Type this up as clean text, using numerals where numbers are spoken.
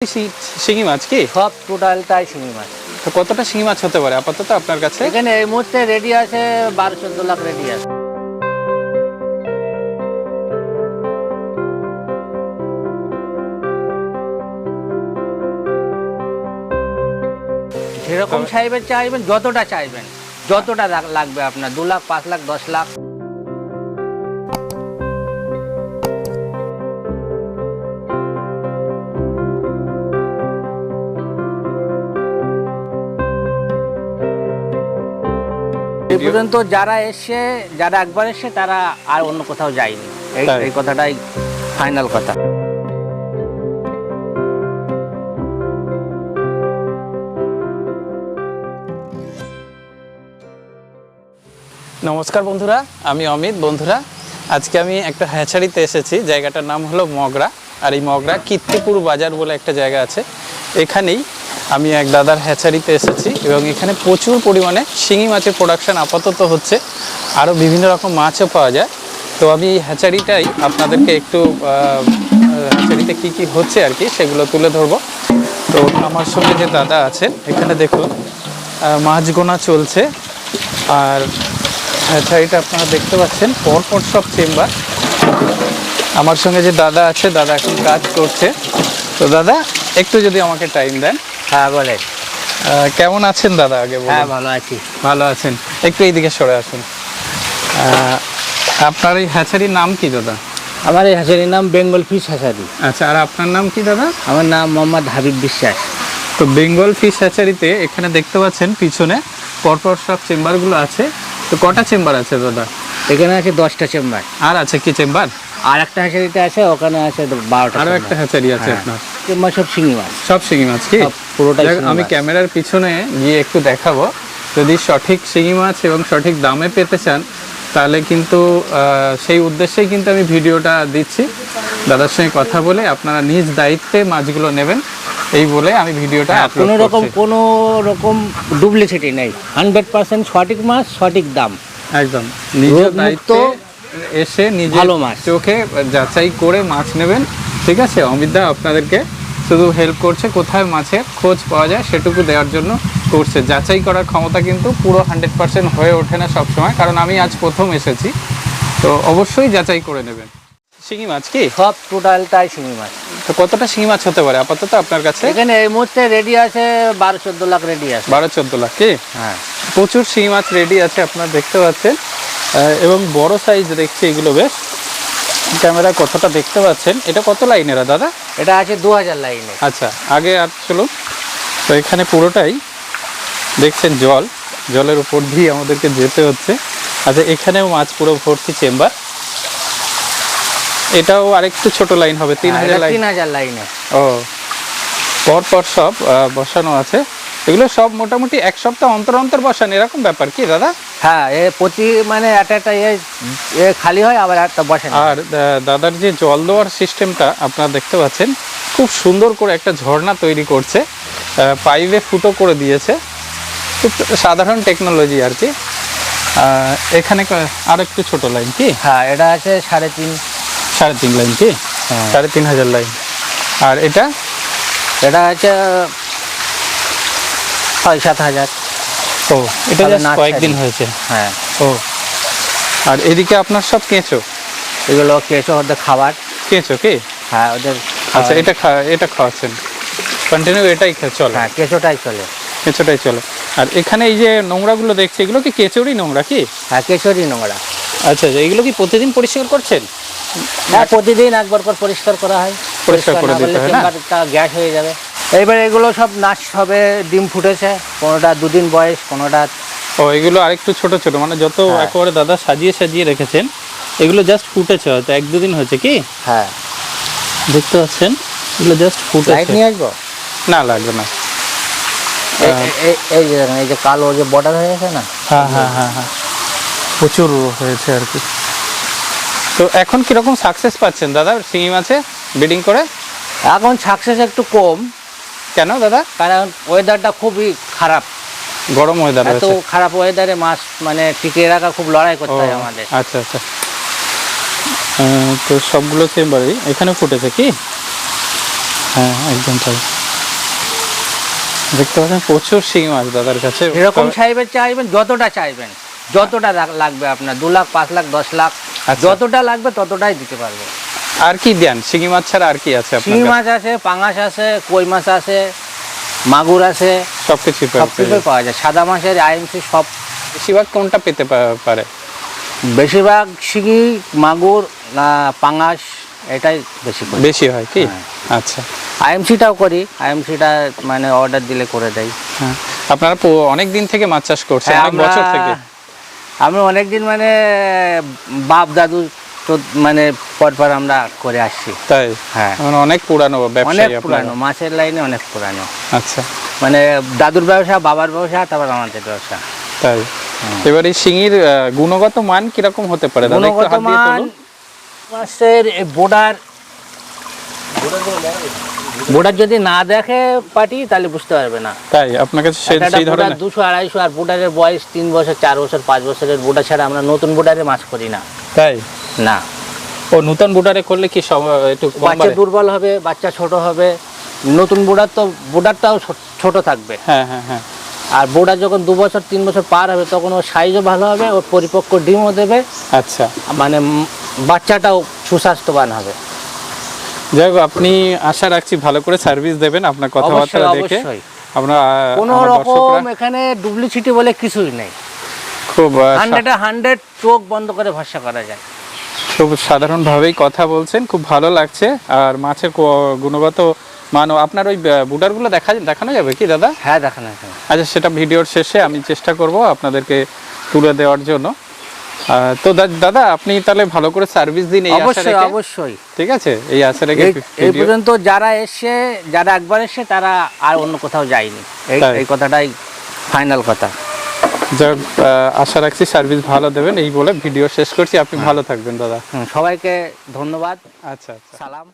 শিঙি মাছ কি সব টোটালটাই শিঙি মাছ। তো কতটা শিঙি মাছ হতে পারে আপাতত আপনার কাছে? এখানে এই মুহূর্তে রেডি আছে 12-14 লাখ রেডি আছে। যেরকম চাইবেন যতটা চাইবেন, যতটা লাগবে আপনার 2 লাখ 5 লাখ 10 লাখ। এই পর্যন্ত যারা একবার এসে তারা আর অন্য কোথাও যায়নি, এই কথাটাই ফাইনাল কথা। নমস্কার বন্ধুরা, আমি অমিত। বন্ধুরা, আজকে আমি একটা হ্যাচারিতে এসেছি। জায়গাটার নাম হলো মগরা। আর এই মগরা কৃত্রিপুর বাজার বলে একটা জায়গা আছে। এখানেই আমি এক দাদার হ্যাচারিতে এসেছি এবং এখানে প্রচুর পরিমাণে শিঙি মাছের প্রোডাকশান আপাতত হচ্ছে। আরও বিভিন্ন রকম মাছও পাওয়া যায়। তো আমি এই হ্যাচারিটাই আপনাদেরকে একটু হ্যাচারিতে কী কী হচ্ছে আর কি সেগুলো তুলে ধরবো। তো আমার সঙ্গে যে দাদা আছেন এখানে দেখুন মাছ গোনা চলছে। আর হ্যাচারিটা আপনারা দেখতে পাচ্ছেন পরপর সব চেম্বার। আমার সঙ্গে যে দাদা আছে, দাদা এখন কাজ করছে। তো দাদা একটু যদি আমাকে টাইম দেন। হ্যাঁ বলে। কেমন আছেন দাদা আগে বলুন? হ্যাঁ ভালো আছি। ভালো আছেন, একটু এইদিকে সরে আসুন। আপনার এই হ্যাচারির নাম কি দাদা? আমার এই হ্যাচারির নাম বেঙ্গল ফিশ হ্যাচারি। আচ্ছা, আর আপনার নাম কি দাদা? আমার নাম মোহাম্মদ হাবিব বিশ্বাস। তো বেঙ্গল ফিশ হ্যাচারিতে এখানে দেখতে পাচ্ছেন পিছনে পরপর সব চেম্বারগুলো আছে। তো কটা চেম্বার আছে দাদা? এখানে আছে 10টা চেম্বার। আর আছে কি চেম্বার? আর একটা হ্যাচারিতে আছে, ওখানে আছে 12টা। আরও একটা হ্যাচারি আছে আপনার? চেম্বার সব শিঙি মাছ। সব শিঙি মাছ কি? পুরোটাই। আমি ক্যামেরার পিছনে গিয়ে একটু দেখাবো। যদি সঠিক শিঙি মাছ এবং সঠিক দামে পেতে চান তাহলে কিন্তু সেই উদ্দেশ্যেই কিন্তু আমি ভিডিওটা দিচ্ছি। দাদার সঙ্গে কথা বলে আপনারা নিজ দায়িত্বে মাছগুলো নেবেন, এই বলে আমি ভিডিওটা কোনো রকম ডুপ্লিসিটি নেই। 100% সঠিক মাছ, সঠিক দাম। একদম নিজের দায়িত্ব এসে নিজের ভালো মাছ চোখে যাচাই করে মাছ নেবেন। ঠিক আছে? অমিতদা আপনাদেরকে শুধু হেল্প করছে, কোথায় মাছের খোঁজ পাওয়া যায় সেটুকু দেওয়ার জন্য করছে। যাচাই করার ক্ষমতা কিন্তু পুরো 100% হয়ে ওঠে না সবসময়, কারণ আমি আজ প্রথম এসেছি। তো অবশ্যই যাচাই করে নেবেন। শিঙি মাছ কি সব টোটালটাই শিঙি মাছ। তো কতটা শিঙি মাছ হতে পারে আপাতত আপনার কাছে? এখানে এই মুহূর্তে রেডি আছে 12-14 লাখ রেডি আছে। 12-14 লাখ কি? হ্যাঁ, প্রচুর শিঙি মাছ রেডি আছে আপনারা দেখতে পাচ্ছেন। এবং বড় সাইজ দেখছি এগুলো বেশ। ক্যামেরা কতটা দেখতে পাচ্ছেন। এটা কত লাইনের দাদা? এটা আছে 2000 লাইনে। আচ্ছা, আগে আর চলুন। তো এখানে পুরোটাই দেখছেন জলের উপর দিয়ে আমাদেরকে যেতে হচ্ছে। আচ্ছা, এখানেও মাছ পুরো ভর্তি চেম্বার। এটাও আরেকটু ছোট লাইন হবে, 3000 লাইনে। ও, পরপর সব বসানো আছে। এগুলো সব মোটামুটি এক সপ্তাহ অন্তর অন্তর বসান, এরকম ব্যাপার কি দাদা? হ্যাঁ, প্রতি মানে একটা খালি হয়, আবার একটা বসানো। আর দাদার যে জল দেওয়ার সিস্টেমটা আপনারা দেখতে পাচ্ছেন, খুব সুন্দর করে একটা ঝর্ণা তৈরি করছে, পাইপে ফুটো করে দিয়েছে। খুব সাধারণ টেকনোলজি আর কি। এখানে আর একটু ছোট লাইন কি? হ্যাঁ, এটা আছে 3.5 লাইন কি? 3500 লাইন। আর এটা আছে 6-7 হাজার। ও, এটা কয়েকদিন হয়েছে। হ্যাঁ। ও, আর এদিকে আপনার সব কেঁচো? এগুলো কেঁচো, ওদের খাবার। কেঁচো কি? হ্যাঁ, ওদের। আচ্ছা, এটা খাওয়াচ্ছেন কন্টিনিউ? এটাই চলে? হ্যাঁ, কেঁচোটাই চলে। আর এখানে এই যে নোংরাগুলো দেখছি, এগুলো কি কেঁচোরই নোংরা কি? হ্যাঁ, কেঁচোরই নোংরা। আচ্ছা, এইগুলো কি প্রতিদিন পরিষ্কার করছেন? হ্যাঁ, প্রতিদিন একবার করে পরিষ্কার করা হয়। পরিষ্কার করে দিতে হয় না? গ্যাস হয়ে যাবে। এইবার এগুলো সব নাশ হবে, ডিম ফুটেছে, কোনোটা 2 দিন বয়স, কোনোটা। ও, এগুলো আরেকটু ছোট মানে যত একেবারে দাদা সাজিয়ে রেখেছেন, এগুলো জাস্ট ফুটেছে হয়তো 1-2 দিন হয়েছে কি? হ্যাঁ, দেখতে পাচ্ছেন এগুলো জাস্ট ফুটেছে। লাইট নিয়ে আসবো? না, লাগবে না। এই যে কালো যে বর্ডার হয়ে গেছে না? হ্যাঁ, প্রচুর হয়েছে আর কি। তো এখন কিরকম সাকসেস পাচ্ছেন দাদা শিঙি মাছে ব্রিডিং করে? এখন সাকসেস একটু কম। কেন দাদা? কারণ ওয়েদারটা খুবই খারাপ, গরম ওয়েদার। এত খারাপ ওয়েদারে মাছ মানে টিকিয়ে রাখা খুব লড়াই করতে হয় আমাদের। আচ্ছা। তো সবগুলো চেম্বারই এখানে ফুটেছে কি? হ্যাঁ একদম তাই। দেখতে পাচ্ছেন প্রচুর শিঙি মাছ দাদার কাছে। এরকম সাইজের চাইবেন, যতটা চাইবেন, যতটা লাগবে আপনার, 2 লাখ 5 লাখ 10 লাখ, আচ্ছা। যতটা লাগবে ততটাই দিতে পারবো। আর কি দেন শিঙি মাছ ছাড়া? আর কি আছে আপনার শিঙি কাছে? মাছ আছে, পাঙাশ আছে, কই মাছ আছে, মাগুর আছে, সবকিছু সব কিছুই পাওয়া যায়। সাদা মাছের আইএমসি সব। বেশিরভাগ কোনটা পেতে পারে? বেশিরভাগ শিঙি, মাগুর, পাঙাশ, এটাই বেশি হয় কি? হ্যাঁ। আচ্ছা। আইএমসিটাও করি, আইএমসিটা মানে অর্ডার দিলে করে দেয়। হ্যাঁ, আপনারা অনেক দিন থেকে মাছ চাষ করছেন? হ্যাঁ, অনেক বছর থেকে? আমি অনেকদিন মানে বাপ দাদু তো মানে পর আমরা করে আসছি। তাই? হ্যাঁ, মানে অনেক পুরানো ব্যবসা। অনেক পুরানো, মাছের লাইনে অনেক পুরানো। আচ্ছা। মানে দাদুর ব্যবসা, বাবার ব্যবসা, তারপর আমাদের ব্যবসা। তাই? এবার এই শিঙির গুণগত মান কিরকম হতে পারে দাদা? একটু গুণগত হাত দিয়ে মান তুলুন। মাছের বোর্ডার যদি না দেখে পাটি তাহলে বুঝতে পারবে না। তাই আপনার কাছে সেই ধরনের 200-250, আর বোর্ডারের বয়স 3 বছর, 4 বছর, 5 বছরের বোর্ডার ছাড়া আমরা নতুন বোর্ডারে মাছ করি না। তাই না। ও নতুন বোর্ডারে করলে কি একটু বাচ্চা দুর্বল হবে, বাচ্চা ছোট হবে। নতুন বোর্ডার তো বোর্ডারটাও ছোট থাকবে। হ্যাঁ হ্যাঁ হ্যাঁ। আর বোর্ডার যখন 2 বছর 3 বছর পার হবে তখন ওর সাইজও ভালো হবে, ওর পরিপক্ক ডিমও দেবে। আচ্ছা। মানে বাচ্চাটাও সুস্বাস্থ্যবান হবে। যাই হোক, আপনি আশা রাখছি ভালো করে সার্ভিস দেবেন আপনার কথাবার্তা দেখে। আমরা কোনো রকম এখানে ডুপ্লিসিটি বলে কিছুই নেই। খুব 100 চোখ বন্ধ করে ভরসা করা যায়। খুব সাধারণভাবেই কথা বলছেন, খুব ভালো লাগছে। আর মাছের গুণগত মান, আপনার ওই বুটারগুলো দেখানো যাবে কি দাদা? হ্যাঁ, দেখানো যাবে। আচ্ছা, সেটা ভিডিওর শেষে আমি চেষ্টা করব আপনাদেরকে তুলে দেওয়ার জন্য। তো দাদা আপনি তাহলে ভালো করে সার্ভিস দিন এই আশা রেখে। অবশ্যই। ঠিক আছে, এই আশা রেখে। এই পর্যন্ত যারা একবার এসে তারা আর অন্য কোথাও যায়নি, এই কথাটাই ফাইনাল কথা। যাক, আশা রাখছি সার্ভিস ভালো দেবেন এই বলে ভিডিও শেষ করছি। আপনি ভালো থাকবেন দাদা। সবাইকে ধন্যবাদ। আচ্ছা আচ্ছা, সালাম।